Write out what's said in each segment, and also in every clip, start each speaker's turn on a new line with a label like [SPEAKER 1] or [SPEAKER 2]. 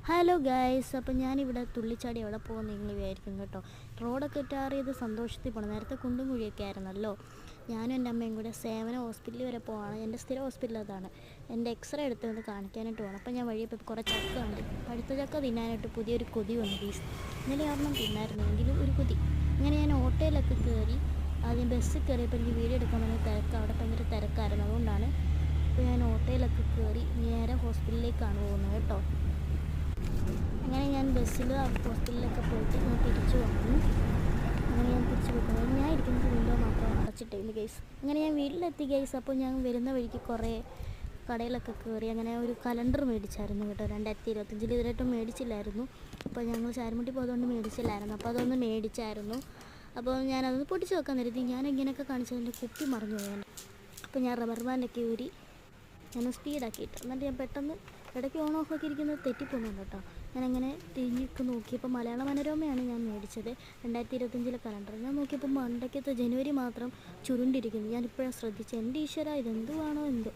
[SPEAKER 1] Hello guys, അപ്പോൾ ഞാനിവിടെ തുള്ളിച്ചാടി എവിടെ പോകുമെന്ന് നിങ്ങൾ വിചാരിക്കും കേട്ടോ. റോഡൊക്കെ ടാർ ചെയ്ത് സന്തോഷത്തിൽ പോകണം. നേരത്തെ കുണ്ടും കുഴിയൊക്കെ ആയിരുന്നല്ലോ. ഞാനും എൻ്റെ അമ്മയും കൂടെ സേവന ഹോസ്പിറ്റലിൽ വരെ പോവാണ്. എൻ്റെ സ്ഥിര ഹോസ്പിറ്റൽ അതാണ്. എൻ്റെ എക്സ്റേ എടുത്ത് വന്ന് കാണിക്കാനായിട്ട് പോകണം. അപ്പോൾ ഞാൻ വഴിയെ പോയി കുറേ ചക്ക ഉണ്ട്. പഴുത്ത ചക്ക തിന്നാനായിട്ട് പുതിയൊരു കൊതി വന്നു ഗൈസ്. ഇന്നലെ ഒരെണ്ണം തിന്നായിരുന്നു, എങ്കിലും ഒരു കൊതി. അങ്ങനെ ഞാൻ ഓട്ടോയിലൊക്കെ കയറി. ആദ്യം ബസ്സിൽ കയറിയപ്പോൾ എനിക്ക് വീഡിയോ എടുക്കാൻ വേണ്ടി തിരക്ക്, അവിടെ ഭയങ്കര തിരക്കായിരുന്നു. അതുകൊണ്ടാണ് ഇപ്പോൾ ഞാൻ ഓട്ടോയിലൊക്കെ കയറി നേരെ ഹോസ്പിറ്റലിലേക്കാണ് പോകുന്നത് കേട്ടോ. അങ്ങനെ ഞാൻ ബസ്സിൽ ഹോസ്പിറ്റലിലൊക്കെ പോയിട്ട് ഞാൻ തിരിച്ചു വന്നു. അങ്ങനെ ഞാൻ തിരിച്ചു പോയി. ഞാൻ ഇരിക്കുന്നത് വിൻഡോ മാത്രം അടച്ചിട്ടില്ല ഗൈസ്. അങ്ങനെ ഞാൻ വീട്ടിലെത്തി ഗൈസ്. അപ്പോൾ ഞാൻ വരുന്ന വഴിക്ക് കുറേ കടയിലൊക്കെ കയറി. അങ്ങനെ ഒരു കലണ്ടർ മേടിച്ചായിരുന്നു കേട്ടോ. 2025 ഇതുവരെയായിട്ടും മേടിച്ചില്ലായിരുന്നു. അപ്പോൾ ഞങ്ങൾ ചാരുമുട്ടി പോയതുകൊണ്ട് മേടിച്ചില്ലായിരുന്നു. അപ്പോൾ അതൊന്ന് മേടിച്ചായിരുന്നു. അപ്പോൾ ഞാനതൊന്ന് പൊട്ടിച്ച് വെക്കാൻ കരുതി. ഞാൻ ഇങ്ങനെയൊക്കെ കാണിച്ചതിൻ്റെ കുപ്പി മറിഞ്ഞു പോയാൽ. അപ്പോൾ ഞാൻ റബ്ബർ ബാൻഡൊക്കെ ഊരി ഞാൻ സ്പീഡാക്കിയിട്ട് എന്നിട്ട് ഞാൻ പെട്ടെന്ന് ഇടയ്ക്ക് ഓൺ ഓഫ് ആക്കി ഇരിക്കുന്നത് തെറ്റിപ്പോകുന്നുണ്ട് കേട്ടോ. ഞാനങ്ങനെ തിരിഞ്ഞൊക്കെ നോക്കിയപ്പോൾ മലയാള മനോരമയാണ് ഞാൻ മേടിച്ചത്. 2025 കലണ്ടർ ഞാൻ നോക്കിയപ്പോൾ മണ്ടയ്ക്കത്തെ ജനുവരി മാത്രം ചുരുണ്ടിരിക്കുന്നു. ഞാനിപ്പോഴാണ് ശ്രദ്ധിച്ചത്. എൻ്റെ ഈശ്വര, ഇതെന്തുവാണോ എന്തോ.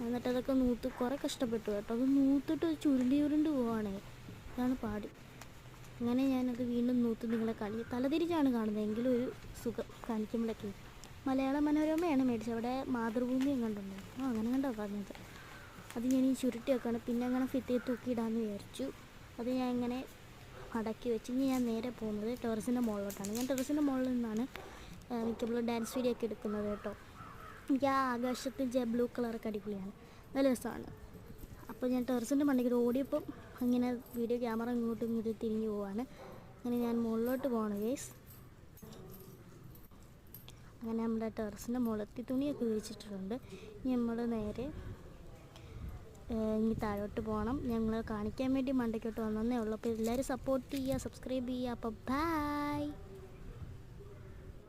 [SPEAKER 1] എന്നിട്ട് അതൊക്കെ കുറേ കഷ്ടപ്പെട്ടു കേട്ടോ. അത് നൂത്തിട്ട് ചുരുണ്ടി പോവാണേ. ഇതാണ് പാട്. അങ്ങനെ ഞാനത് വീണ്ടും നിങ്ങളെ തലതിരിച്ചാണ് കാണുന്നത്. എങ്കിലും ഒരു സുഖം കാണിക്കുമ്പോഴൊക്കെ. മലയാള മനോരമയാണ് മേടിച്ചത്. അവിടെ മാതൃഭൂമിയും കണ്ടുണ്ടോ? അങ്ങനെ കണ്ടോ പറഞ്ഞത്. അത് ഞാൻ ഈ ചുരുട്ടി വെക്കാണ്. പിന്നെ അങ്ങനെ ഫിറ്റ് ചെയ്ത് തൂക്കിയിടാമെന്ന് വിചാരിച്ചു. അത് ഞാൻ ഇങ്ങനെ അടക്കി വെച്ച് ഇനി ഞാൻ നേരെ പോകുന്നത് ടെറസിൻ്റെ മുകളിലോട്ടാണ്. ഞാൻ ടെറസിൻ്റെ മുകളിൽ നിന്നാണ് മിക്കപ്പോഴും ഡാൻസ് വീഡിയോ ഒക്കെ എടുക്കുന്നത് കേട്ടോ. എനിക്ക് ആ ആകാശത്തിൻ്റെ ബ്ലൂ കളറൊക്കെ അടിപൊളിയാണ്, നല്ല രസമാണ്. അപ്പോൾ ഞാൻ ടെറസിൻ്റെ മണ്ടയ്ക്ക് ഓടിയപ്പം അങ്ങനെ വീഡിയോ ക്യാമറ ഇങ്ങോട്ടും തിരിഞ്ഞു പോവാണ്. അങ്ങനെ ഞാൻ മുകളിലോട്ട് പോകണം ഗൈസ്. അങ്ങനെ നമ്മുടെ ടെറസിൻ്റെ മുകളെത്തി തുണിയൊക്കെ വിരിച്ചിട്ടുണ്ട്. ഇനി നമ്മൾ നേരെ ഇനി താഴോട്ട് പോകണം. ഞങ്ങൾ കാണിക്കാൻ വേണ്ടി മണ്ടയ്ക്കോട്ട് വന്നേ ഉള്ളൂ. അപ്പോൾ എല്ലാവരും സപ്പോർട്ട് ചെയ്യുക, സബ്സ്ക്രൈബ് ചെയ്യുക. അപ്പോൾ ബൈ.